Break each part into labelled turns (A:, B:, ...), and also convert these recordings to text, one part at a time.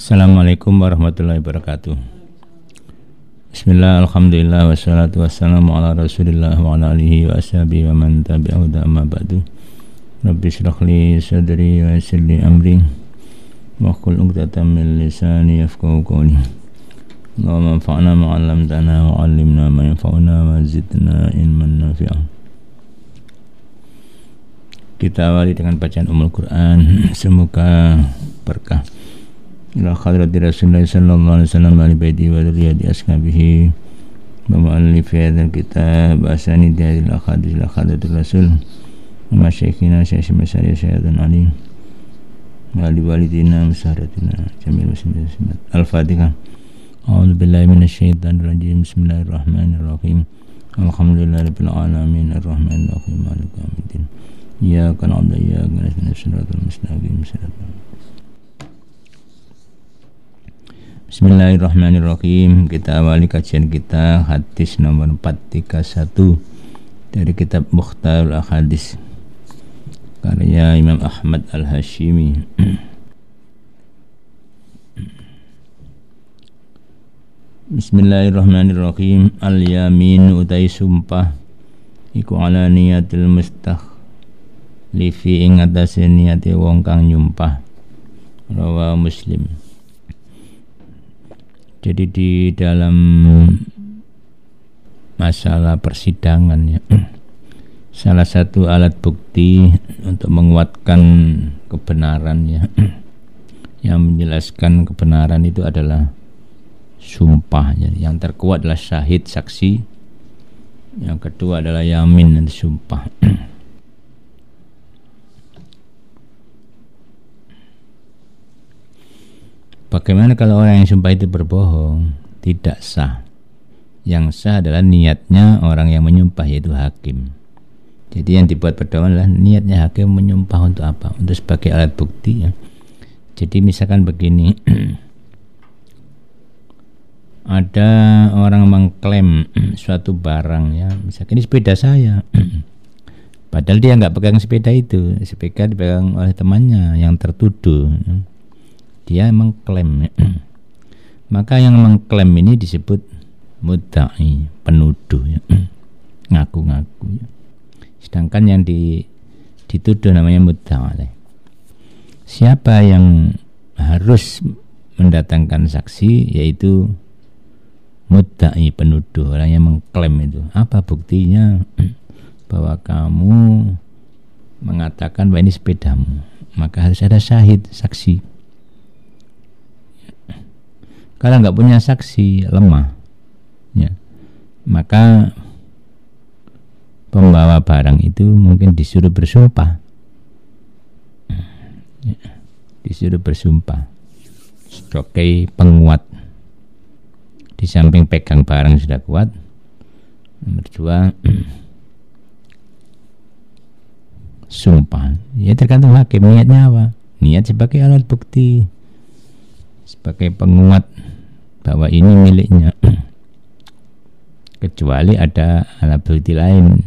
A: Assalamualaikum warahmatullahi wabarakatuh. Bismillah, alhamdulillah, wassalatu wassalamu ala rasulillah wa ala alihi wa ashabihi wa man tabi'ahu amma ba'du. Rabbi syrah li sadri wa yassir li amri wa hlul 'uqdatam min lisani yafqahu qawli. Allahumma anfa'na ma 'allamtana wa 'allimna ma yanfa'una wa zidna ilman nafi'an. Kita awali dengan bacaan Ummul Quran. Semoga berkah. Ila hadrati Rasulullah sallallahu alaihi wasallam wa ali baiti wa dzurriyyati ashabihi wa mu'allifi hadzal kitab asani hadhil ahadits ila hadratir Rasul wa masyayikhina Syekh Masyari Syaikhun Ali wa ali walidina musaharatina jamil muslimin. Al-Fatihah. A'udzu billahi minasyaitonir rajim. Bismillahirrahmanirrahim. Alhamdulillahirabbil alamin arrahmanir rahim maliki yaumiddin. Iyyaka na'budu wa iyyaka nasta'in ihdinas mustaqim siratal. Bismillahirrahmanirrahim. Kita awali kajian kita hadis nomor 431 dari kitab Mukhtarul Ahadits karya Imam Ahmad Al-Hashimi. Bismillahirrahmanirrahim. Al-yamin utai sumpah iku ala niyatil mustakhlifi ing atase niate wong kang nyumpah. Rawa Muslim. Jadi di dalam masalah persidangan ya, salah satu alat bukti untuk menguatkan kebenaran ya, yang menjelaskan kebenaran itu adalah sumpah ya. Yang terkuat adalah syahid, saksi. Yang kedua adalah yamin dan sumpah. Bagaimana kalau orang yang sumpah itu berbohong? Tidak sah. Yang sah adalah niatnya orang yang menyumpah, yaitu hakim. Jadi yang dibuat pedoman adalah niatnya hakim menyumpah untuk apa? Untuk sebagai alat bukti ya. Jadi misalkan begini, ada orang mengklaim suatu barang ya, misalkan ini sepeda saya. Padahal dia nggak pegang sepeda itu, sepeda dipegang oleh temannya yang tertuduh. Dia mengklaim maka yang mengklaim ini disebut mudda'i, penuduh ya. Ngaku-ngaku ya. Sedangkan yang dituduh namanya mudda'i. Siapa yang harus mendatangkan saksi? Yaitu mudda'i, penuduh, orang yang mengklaim itu. Apa buktinya bahwa kamu mengatakan bahwa ini sepedamu? Maka harus ada syahid, saksi. Kalau nggak punya saksi, lemah ya, maka pembawa barang itu mungkin disuruh bersumpah ya, disuruh bersumpah sebagai penguat. Di samping pegang barang sudah kuat, nomor dua sumpah ya, tergantung hakim niatnya apa. Niat sebagai alat bukti, sebagai penguat bahwa ini miliknya. Kecuali ada alat bukti lain,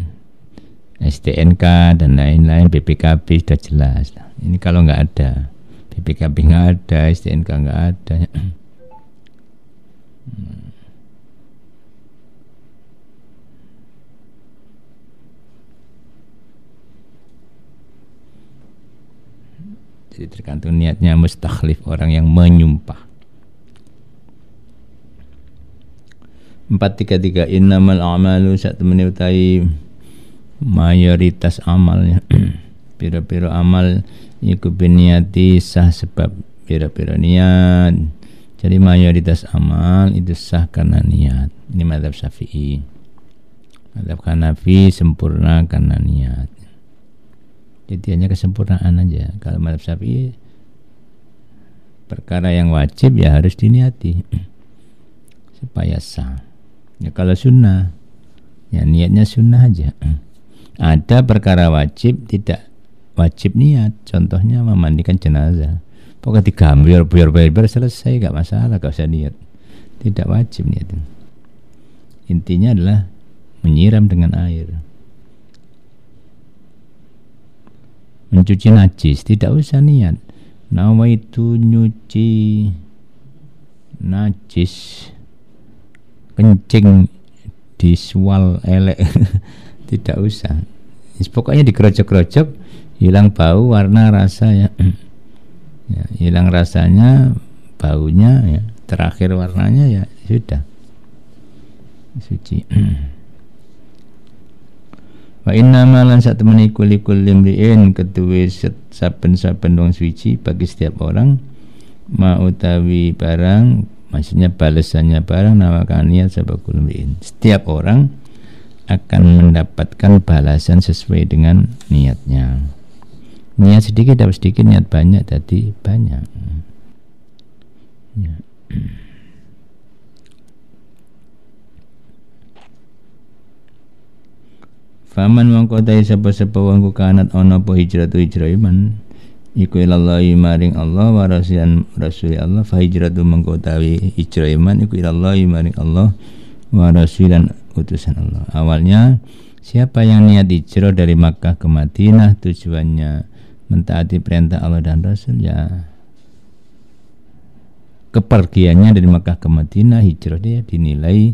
A: STNK dan lain-lain, BPKB sudah jelas. Ini kalau nggak ada, BPKB nggak ada, STNK nggak ada. Jadi tergantung niatnya mustakhlif, orang yang menyumpah. 433 innamal a'malu satemene utahi mayoritas amalnya pira-pira amal iku biniati sah sebab pira-pira niat. Jadi mayoritas amal itu sah karena niat. Ini mazhab Syafi'i. Mazhab Hanafi sempurna karena niat. Jadi hanya kesempurnaan aja. Kalau mazhab Syafi'i perkara yang wajib ya harus diniati supaya sah. Ya kalau sunnah ya niatnya sunnah aja. Ada perkara wajib tidak wajib niat. Contohnya memandikan jenazah. Pokoknya digambar biar selesai, gak masalah, gak usah niat. Tidak wajib niat. Intinya adalah menyiram dengan air. Mencuci najis tidak usah niat. Nawaitu nyuci najis, kencing disual elek tidak usah. Pokoknya dikerocok-kerocok, hilang bau, warna, rasa ya. Ya, hilang rasanya, baunya ya, terakhir warnanya ya sudah suci. Wa inna malan sak temeni kulikul limriin ketuwe saben-saben wong suci bagi setiap orang ma utawi barang, maksudnya balasannya barang nawakaniat sabakul limriin. Setiap orang akan mendapatkan balasan sesuai dengan niatnya. Niat sedikit dapat sedikit, niat banyak jadi banyak. Ya. Faman mangkotai sapa-sapa wong kanat ana apa hijratu hijrah iman iku ilallahi maring Allah wa rasulan rasul Allah, fa hijratu mangkotai hijrah iman iku ilallahi maring Allah wa rasulan utusan Allah. Awalnya siapa yang niat hijrah dari Makkah ke Madinah tujuannya mentaati perintah Allah dan Rasul, ya kepergiannya dari Makkah ke Madinah, hijrah dia dinilai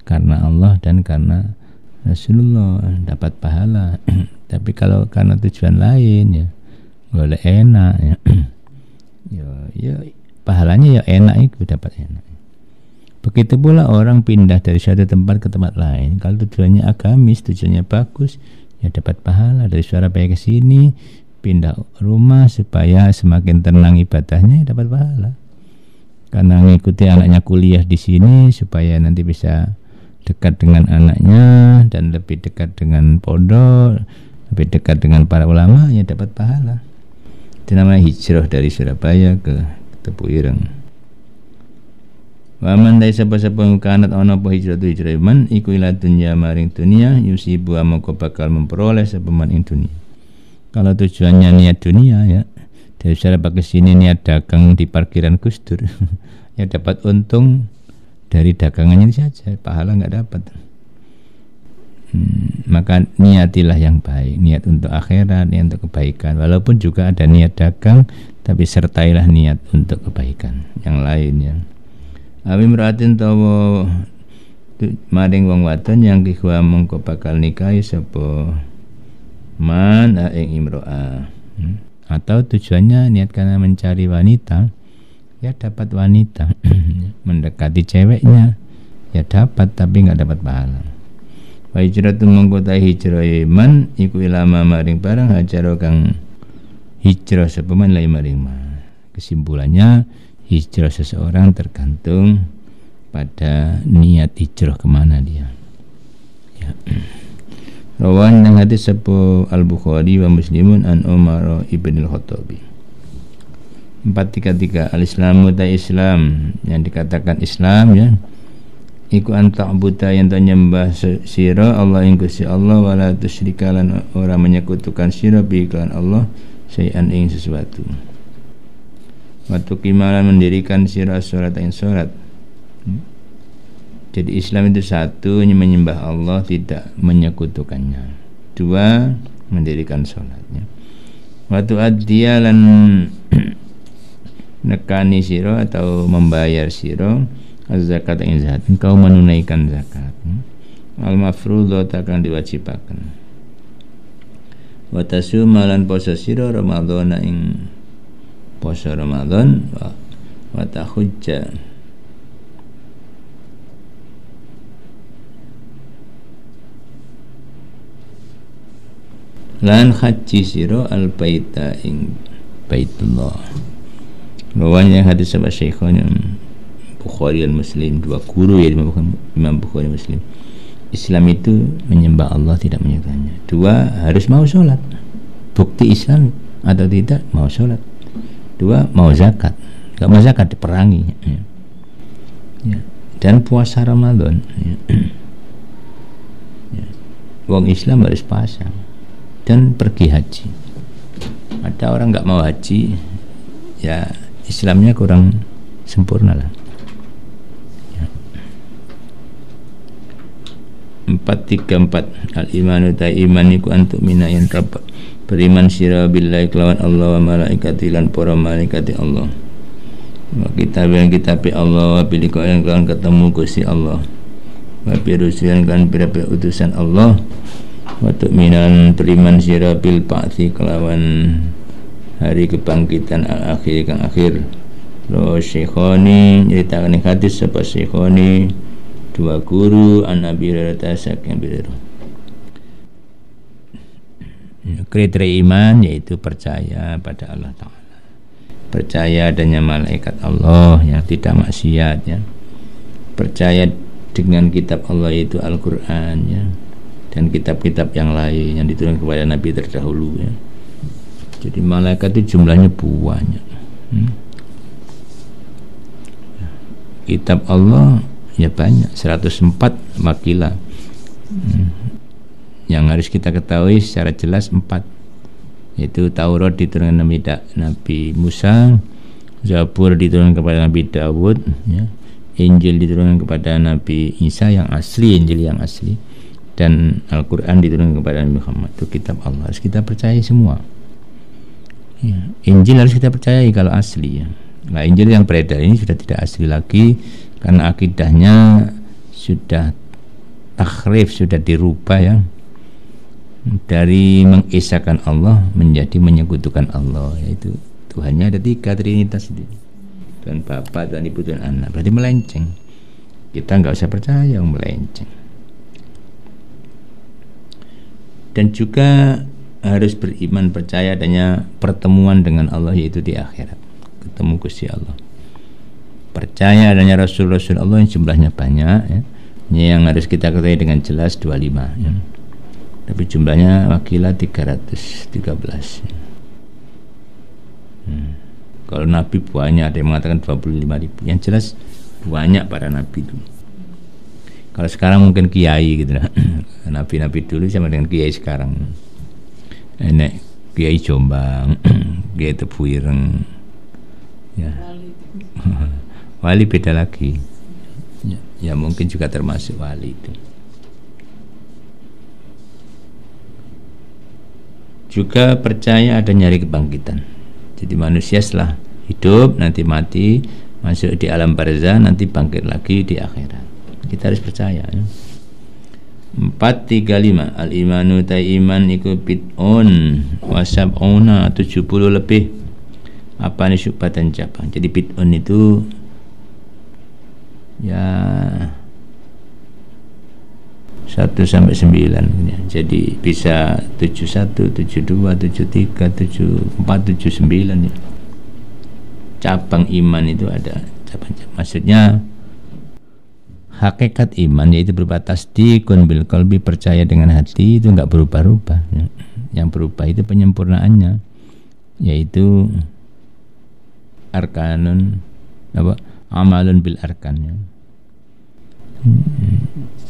A: karena Allah dan karena Rasulullah, dapat pahala. Tapi kalau karena tujuan lain ya boleh enak ya. ya pahalanya ya enak, itu dapat enak. Begitu pula orang pindah dari suatu tempat ke tempat lain, kalau tujuannya agamis, tujuannya bagus, ya dapat pahala. Dari Surabaya ke sini pindah rumah supaya semakin tenang ibadahnya, ya dapat pahala. Karena mengikuti anaknya kuliah di sini supaya nanti bisa dekat dengan anaknya dan lebih dekat dengan pondok, lebih dekat dengan para ulama, ya dapat pahala. Itu namanya hijrah dari Surabaya ke Tepu Ireng. Wa man dai sapa-sapa kanat ana apa hijrah iman iku ila dunya maring dunia yusibu amoko bakal memperoleh sapa man ing dunia. Kalau tujuannya niat dunia ya, dari Surabaya ke sini niat dagang di parkiran Gus Dur ya dapat untung dari dagangannya saja, pahala nggak dapat. Maka niatilah yang baik, niat untuk akhirat, niat untuk kebaikan. Walaupun juga ada niat dagang, tapi sertailah niat untuk kebaikan yang lainnya. Awi meratin tawa maring wong wadon yang kihwa mengko bakal nikahi sapa man ing imro'ah. Atau tujuannya niat karena mencari wanita, ya dapat wanita. Mendekati ceweknya ya dapat, tapi nggak dapat pahala. Wa hijratu mengkotai hijrah iman iku ilama maring barang hajaro kang hijrah sapa man la maring ma. Kesimpulannya hijrah seseorang tergantung pada niat hijrah kemana dia ya. Rawan yang hadis sapa Al-Bukhari wa Muslimun an Umar ibn al-Khattabi 433. Al-Islamu ta Islam, yang dikatakan Islam ya iku anta'buda yang nyembah sira Allah ing Gusti Allah wala tusyrika lan ora menyekutukan sira bi iklan Allah sayan ing sesuatu. Waktu kimalan mendirikan sira salat ing salat. Jadi Islam itu satu, menyembah Allah, tidak menyekutukannya. Dua, mendirikan salatnya. Waktu adialan nekani siro atau membayar siro az-zakat ing zakat, engkau menunaikan zakat. Al-mafruḍah akan diwajibkan. Wa tasumalan poso siro Ramadan ing poso Ramadan wa tahujja lan haji siro al-baita ing Baitullah. Bawahnya hadis sahabat Syekhon Bukhari dan Muslim, dua guru ya Imam Bukhari Muslim. Islam itu menyembah Allah, tidak menyekutukannya. Dua, harus mau sholat. Bukti Islam atau tidak mau sholat. Dua, mau zakat. Gak mau zakat diperangi ya. Dan puasa Ramadan ya. Ya. Wong Islam harus puasa dan pergi haji. Ada orang gak mau haji, ya Islamnya kurang sempurna lah ya. 434. Al-imanu ta iman iku antuk minayan rabb, beriman sira billahi kelawan Allah wa malaikati lan para malaikati Allah wa kitab Allah biliko yang kalian ketemu Gusti Allah wa birusulan kan pira-pira utusan Allah wa tu'minan beriman sira bil ba'tsi kelawan hari kebangkitan al-akhir kang akhir. Lo syekhoni nyeritakan hadis sapa syekhoni dua guru an Abi Hurairah saking Abi. Kriteria iman yaitu percaya pada Allah Ta'ala, percaya adanya malaikat Allah yang tidak maksiat ya, percaya dengan kitab Allah yaitu Al-Quran ya, dan kitab-kitab yang lain yang diturunkan kepada Nabi terdahulu ya. Jadi malaikat itu jumlahnya banyak. Kitab Allah ya banyak, 104 wakilah. Yang harus kita ketahui secara jelas 4, yaitu Taurat diturunkan Nabi Musa, Zabur diturunkan kepada Nabi Dawud ya, Injil diturunkan kepada Nabi Isa yang asli, Injil yang asli, dan Al-Quran diturunkan kepada Nabi Muhammad. Itu kitab Allah, harus kita percaya semua ya. Injil harus kita percayai kalau asli ya. Nah, Injil yang beredar ini sudah tidak asli lagi karena akidahnya sudah takhrif, sudah dirubah ya, dari mengisahkan Allah menjadi menyekutukan Allah, yaitu Tuhannya ada 3, Trinitas itu, Tuhan Bapa, Tuhan Ibu, Tuhan Anak. Berarti melenceng. Kita nggak usah percaya yang melenceng. Dan juga harus beriman percaya adanya pertemuan dengan Allah yaitu di akhirat, ketemu Gusti Allah. Percaya adanya Rasul-Rasul Allah yang jumlahnya banyak ya. Ini yang harus kita ketahui dengan jelas 25 ya. Tapi jumlahnya wakilah 313 ya. Kalau Nabi banyak, ada yang mengatakan 25.000. Yang jelas banyak para Nabi itu. Kalau sekarang mungkin kiai gitu lah. Nabi-Nabi dulu sama dengan kiai sekarang. Enak kiai Jombang, kiai Tebuireng ya. Wali beda lagi ya, mungkin juga termasuk wali itu. Juga percaya ada nyari kebangkitan. Jadi manusia setelah hidup nanti mati, masuk di alam barzah, nanti bangkit lagi di akhirat. Kita harus percaya ya. 435 al-imanu ta iman iku bid'un wa sab'una 70 lebih apa nih syubhatan cabang. Jadi bid'un itu ya 1 sampai 9 ya. Jadi bisa 71, 72, 73, 74, 79 ya. Cabang iman itu ada cabang-cabang. Maksudnya hakikat iman yaitu berupa tasdiqun bil qalbi, percaya dengan hati, itu enggak berubah-ubah ya. Yang berubah itu penyempurnaannya, yaitu arkanun apa? Amalun bil arkan ya.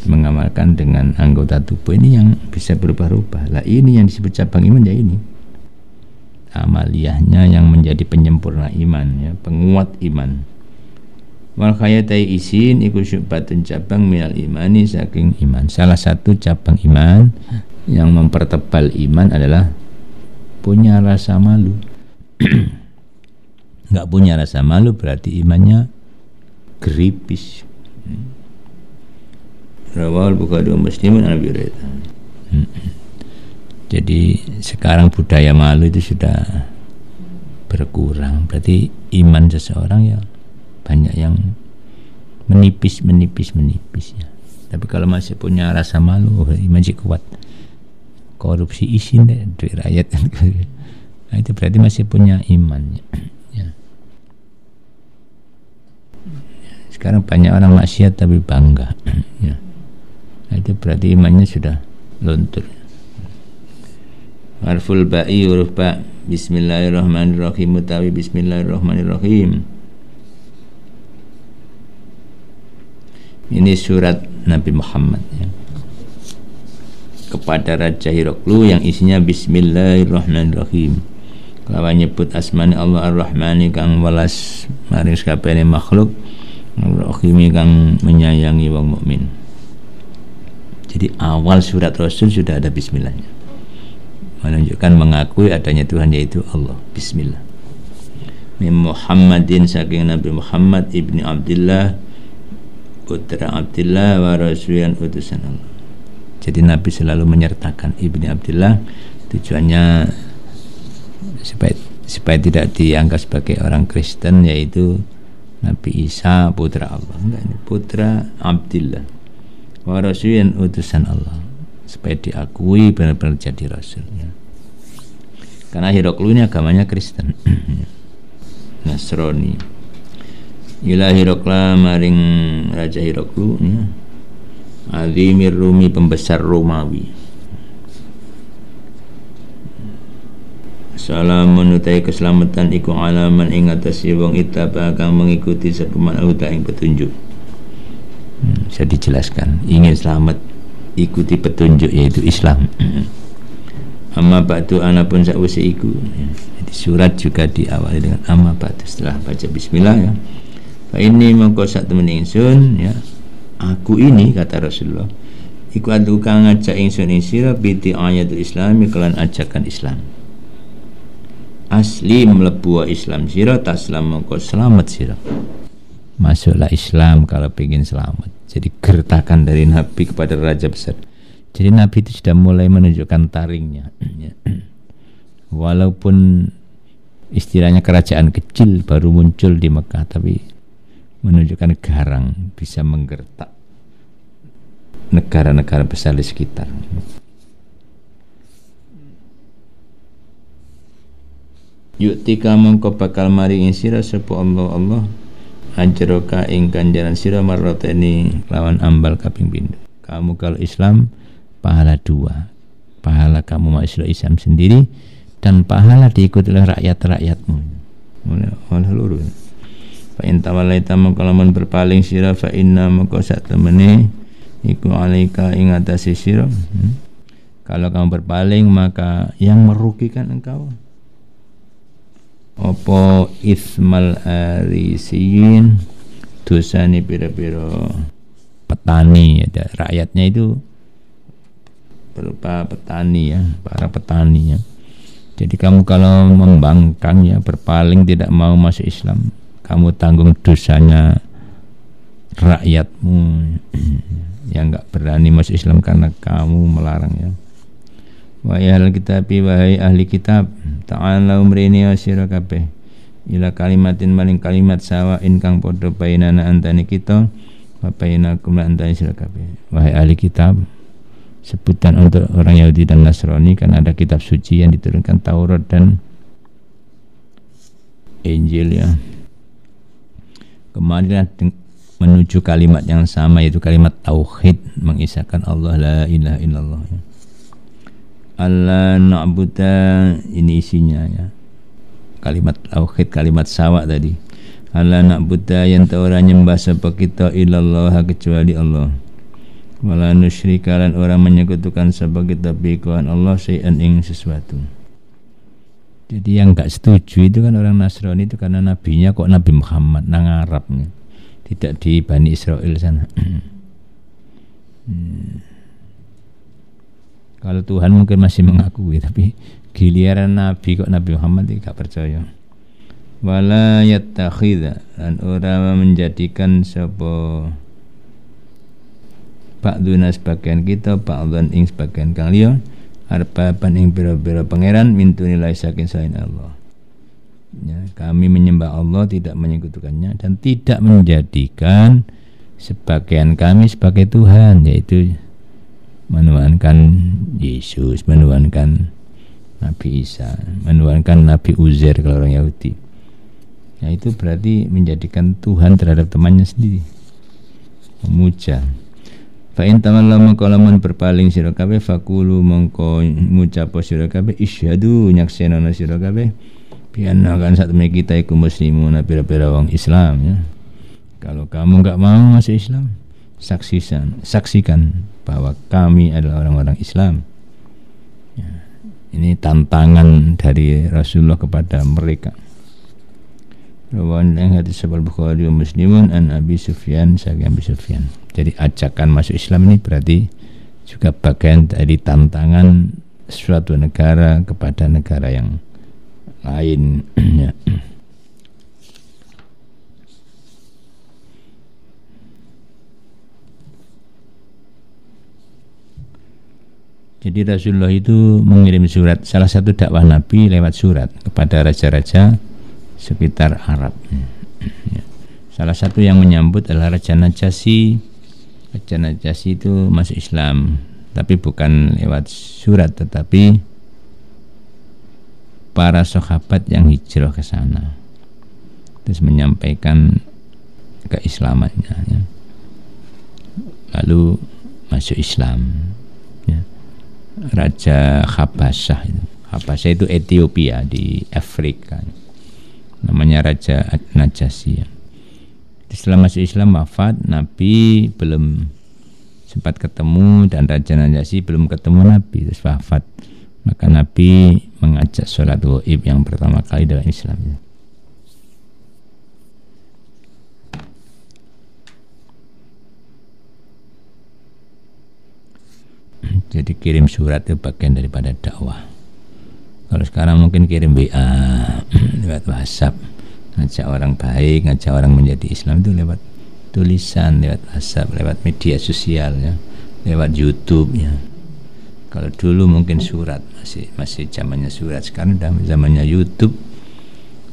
A: Mengamalkan dengan anggota tubuh ini yang bisa berubah-ubah. Lah ini yang disebut cabang iman ya, ini amaliyahnya yang menjadi penyempurna iman ya, penguat iman. Wal khayatai isin iku syubhatun cabang minal imani, saking iman. Salah satu cabang iman yang mempertebal iman adalah punya rasa malu. Enggak punya rasa malu berarti imannya geripis. Rawal Bukhari wa Muslim an Abi Hurairah. Jadi sekarang budaya malu itu sudah berkurang. Berarti iman seseorang ya banyak yang menipis ya. Tapi kalau masih punya rasa malu, masih kuat. Korupsi isin deh duit rakyat. Nah, itu berarti masih punya iman ya. Sekarang banyak orang maksiat tapi bangga ya. Nah, itu berarti imannya sudah luntur. Harful ba'i huruf ba. Bismillahirrahmanirrahim utawi bismillahirrahmanirrahim. Ini surat Nabi Muhammad ya, kepada Raja Hiroklu yang isinya bismillahirrahmanirrahim. Kalau nyebut asmani Allah ar-Rahmani kang welas maring sakabehane makhluk, ar-Rahimi kang menyayangi wong mukmin. Jadi awal surat Rasul sudah ada bismillahnya, menunjukkan mengakui adanya Tuhan yaitu Allah. Bismillah. min Muhammadin saking Nabi Muhammad ibni Abdillah putra Abdillah wa rasulan utusan Allah. Jadi Nabi selalu menyertakan ibni Abdillah, tujuannya supaya tidak dianggap sebagai orang Kristen, yaitu Nabi Isa putra Allah. Enggak, ini putra Abdillah wa rasulan utusan Allah, supaya diakui benar-benar jadi rasul ya. Karena Hiroklu ini agamanya Kristen Nasrani. Ila Hirokla maring Raja Hiroklu ya. Azimir Rumi, pembesar Romawi. Salamun utai keselamatan iku alaman ing atase wong itaba kang mengikuti sepeman uta ing petunjuk. Bisa dijelaskan, ingin selamat ikuti petunjuk yaitu Islam. Amma ba'du anapun sakwise iku. Jadi surat juga diawali dengan amma ba'du, setelah baca bismillah ya. Fa ini mongko sak temen ingsun ya. Aku ini kata Rasulullah, iku adu kang ngajak ingsun ing sira biti ayatul Islam kelan ajakan Islam. Asli mlebu Islam sira taslam mongko selamat sira. Masuklah Islam kalau ingin selamat. Jadi gertakan dari Nabi kepada raja besar. Jadi Nabi itu sudah mulai menunjukkan taringnya. Walaupun istilahnya kerajaan kecil baru muncul di Mekah, tapi menunjukkan garang bisa menggertak negara-negara besar di sekitar. Yuktika mongko bakal maringi sira sapa Allah ajroka ing ganjaran sira marrateni lawan ambal kaping pindho. Kamu kalau Islam pahala dua, pahala kamu masuk Islam sendiri dan pahala diikuti oleh rakyat-rakyatmu oleh luru. Fa in tawallaita mongko lamun berpaling sira fa inna mongko sak temene iku alaika ing atase sira. Kalau kamu berpaling maka yang merugikan engkau apa ismal arisiyin, dosane pira-pira petani ya, rakyatnya itu berupa petani ya, para petani ya. Jadi kamu kalau membangkang ya, berpaling tidak mau masuk Islam, kamu tanggung dosanya rakyatmu yang enggak berani masuk Islam karena kamu melarang ya. Wahai ahli kitab, wahai ahli kitab, ta'ala umrini sira kabeh ila kalimatin maring kalimat sawa kang padha bainana antane kita wa bainakum lan antane sira kabeh. Wahai ahli kitab, sebutan untuk orang Yahudi dan Nasrani kan ada kitab suci yang diturunkan Taurat dan Injil ya. Kemarilah menuju kalimat yang sama, yaitu kalimat tauhid, mengisahkan Allah la ilaha illallah ya. Allah na'buda, ini isinya ya. Kalimat tauhid, kalimat sawa tadi. Allah na'buda yang ora nyembah sapa kita illallah kecuali Allah. Wala nusyrika lan orang menyekutukan sapa kita bi Allah syai'an ing sesuatu. Jadi yang enggak setuju itu kan orang Nasrani itu karena nabinya kok Nabi Muhammad nang Arabnya. Tidak di Bani Israel sana. Kalau Tuhan mungkin masih mengakui, tapi giliran Nabi kok Nabi Muhammad tidak percaya. Wala yattakhidha, dan orang menjadikan sapa ba'duna sebagian kita ba'dhan ing sebagian kang liya arbaban ing bira-bira pangeran min dunillah saking selain Allah. Ya, kami menyembah Allah, tidak menyekutukannya, dan tidak menjadikan sebagian kami sebagai Tuhan, yaitu menuhankan Yesus, menuhankan Nabi Isa, menuhankan Nabi Uzair kalau orang Yahudi. Nah itu berarti menjadikan Tuhan terhadap temannya sendiri, memuja. Fa in tawalla mongko lamun berpaling sira kabeh faqulu mongko ngucap sira kabeh isyhadu nyaksenono sira kabeh bianna kan sak temene kita iku muslimun, pira-pira wong Islam ya. Kalau kamu enggak mau masuk Islam, saksikan bahwa kami adalah orang-orang Islam ya. Ini tantangan dari Rasulullah kepada mereka. Rawan yang hadis Sahih Bukhari wa Muslimun an Abi Sufyan saking Abi Sufyan. Jadi ajakan masuk Islam ini berarti juga bagian dari tantangan suatu negara kepada negara yang lain ya. Jadi Rasulullah itu mengirim surat, salah satu dakwah Nabi lewat surat kepada raja-raja sekitar Arab. Salah satu yang menyambut adalah Raja Najasyi. Raja Najasyi itu masuk Islam, tapi bukan lewat surat, tetapi para sahabat yang hijrah ke sana terus menyampaikan keislamannya, ya. Lalu masuk Islam, ya. Raja Habasyah itu. Habasyah itu Ethiopia di Afrika. Namanya Raja Najasyi, ya. Setelah masuk Islam wafat, Nabi belum sempat ketemu dan Raja Najasyi belum ketemu Nabi, terus wafat. Maka Nabi mengajak sholat gaib yang pertama kali dalam Islam. Jadi kirim surat itu bagian daripada dakwah. Kalau sekarang mungkin kirim WA, lewat WhatsApp, ngajak orang baik, ngajak orang menjadi Islam itu lewat tulisan, lewat WhatsApp, lewat media sosial, ya, lewat YouTube, ya. Kalau dulu mungkin surat, masih zamannya surat. Sekarang udah zamannya YouTube,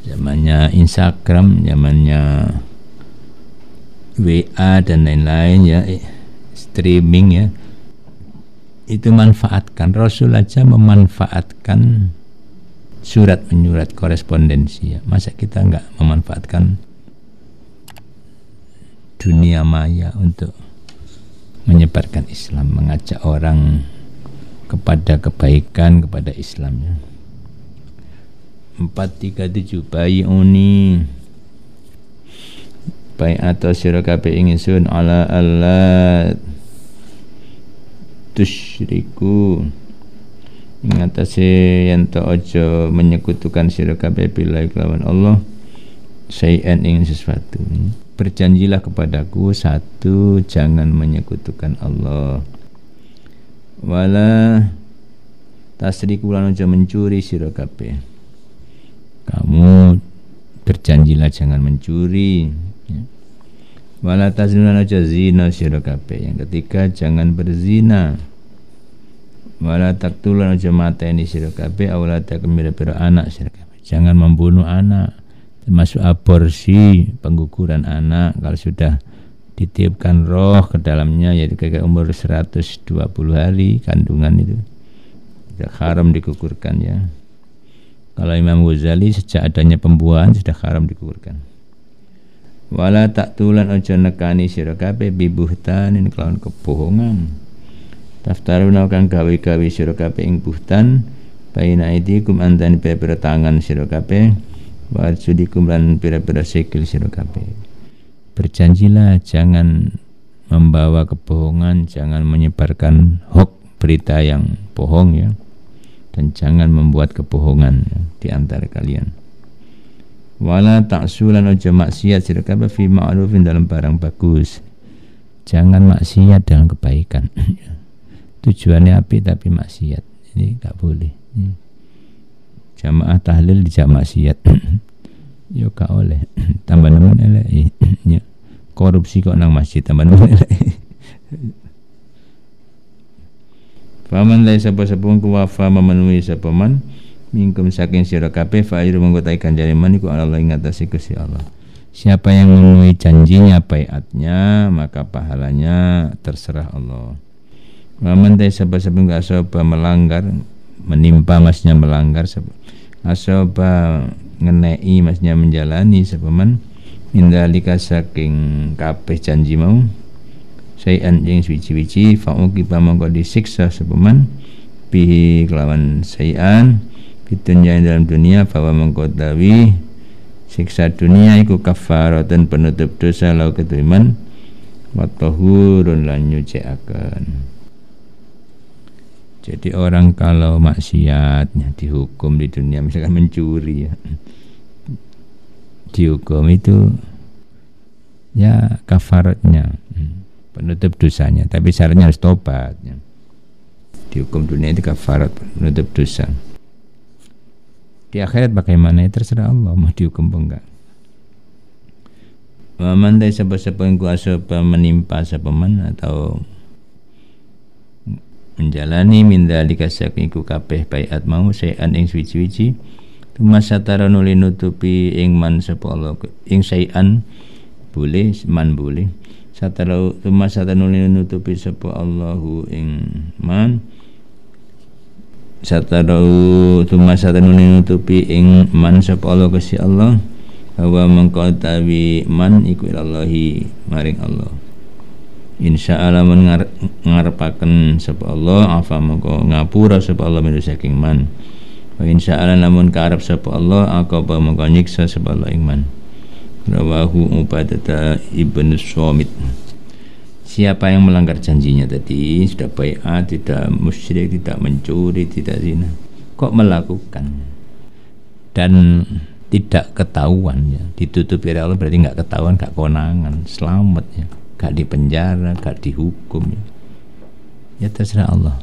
A: zamannya Instagram, zamannya WA dan lain-lain, ya, streaming, ya. Itu manfaatkan. Rasul aja memanfaatkan surat menyurat korespondensi, ya. Masa kita enggak memanfaatkan dunia maya untuk menyebarkan Islam, mengajak orang kepada kebaikan, kepada Islam, ya. 437 Bai'uni bai'ata sira kabeh ingsun ala Allah tusyriku ing atase yen to aja menyekutukan sira kabeh billahi kelawan Allah syai'an ing sesuatu. Berjanjilah kepadaku, satu, jangan menyekutukan Allah. Wala tasriku lan aja mencuri sira kabeh. Kamu berjanjilah jangan mencuri, ya. Wala tazina aja zina sira kabeh. Yang ketiga, jangan berzina. Wala taqtulan aja mateni sira kabeh auladakum pira-pira anak sira kabeh. Jangan membunuh anak, termasuk aborsi, pengguguran anak kalau sudah ditiupkan roh ke dalamnya, yaitu kayak umur 120 hari kandungan itu sudah haram digugurkan, ya. Kalau Imam Ghazali sejak adanya pembuahan sudah haram digugurkan. Wala taqtulan aja nekani sira kabeh bibuhtanin kelawan kebohongan. Taftaruna kang gawe-gawe sira kabeh ing buhtan baina aidikum antane pira-pira tangan sira kabeh wa arjulikum lan pira-pira sikil sira kabeh. Berjanjilah jangan membawa kebohongan, jangan menyebarkan hoax, berita yang bohong, ya. Dan jangan membuat kebohongan, ya, di antara kalian. Wala ta'sulan aja maksiat sira kabeh fi ma'rufin dalam barang bagus. Jangan maksiat dalam kebaikan. Tujuannya apik tapi maksiat. Ini enggak boleh. Jamaah tahlil dijak maksiat. Yo gak oleh. Tambah nemen elek. Ya. Korupsi kok nang masjid tambah nemen elek. Faman lai sapa-sapun ku wafa memenuhi sapa man mingkum saking sira kabeh fa ajru mengkotai ganjare man iku Allah ing atase Gusti Allah. Siapa yang memenuhi janjinya, baiatnya, maka pahalanya terserah Allah. Waman lai sapa-sapun ku asaba melanggar, menimpa maksudnya melanggar, asaba ngenei maksudnya menjalani sapa man indalika saking kabeh janji mau sayan yang suci-suci fa'uqiba mongko disiksa sepeman bihi kelawan sayan fitunya dalam dunia bahwa mongko dawi siksa dunia iku kafaratan penutup dosa lau ketuiman wa tahurun lan nyucikaken. Jadi orang kalau maksiatnya dihukum di dunia, misalkan mencuri, ya, dihukum itu ya kafaratnya, penutup dosanya, tapi syaratnya harus tobat, ya. Dihukum dunia itu kafarat, penutup dosa. Di akhirat bagaimana, ya terserah Allah mau dihukum apa enggak. Waman sebab-sebab yang kuasa menimpa sepaman atau menjalani min dzalika saking iku kabeh baiat mau sayan ing suci-suci tumasatara nuli nutupi ing man sapa Allah ing sayan boleh man boleh satara tumasatara nuli nutupi sapa Allahu ing man satara nuli nutupi ing man sapa Allah Gusti Allah bahwa mengkotawi man iku ilallahi maring Allah insyaallah men ngarepaken sapa Allah afa mongko ngapura sapa Allah minu saking man wa insyaallah lamun karep sapa Allah aqaba mongko nyiksa sapa Allah ing man rawahu Ubadah ibn Samit. Siapa yang melanggar janjinya tadi sudah baiat, tidak musyrik, tidak mencuri, tidak zina, kok melakukan dan tidak ketahuan ya, ditutupi oleh Allah berarti nggak ketahuan, nggak konangan, selamat ya, nggak dipenjara, nggak dihukum ya. Ya terserah Allah.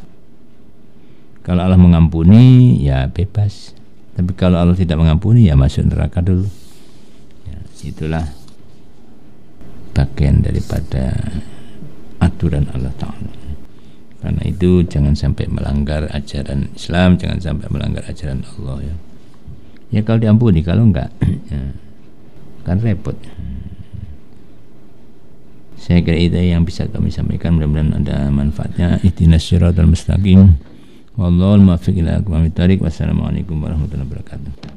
A: Kalau Allah mengampuni ya bebas, tapi kalau Allah tidak mengampuni ya masuk neraka dulu. Ya, itulah bagian daripada aturan Allah Ta'ala. Karena itu jangan sampai melanggar ajaran Islam, jangan sampai melanggar ajaran Allah ya. Ya kalau diampuni, kalau enggak ya, kan repot. Saya kira itu yang bisa kami sampaikan, mudah-mudahan ada manfaatnya. Ihdinas siratal mustaqim. Wallahul muwaffiq ila aqwamit thoriq. Wassalamualaikum warahmatullahi wabarakatuh.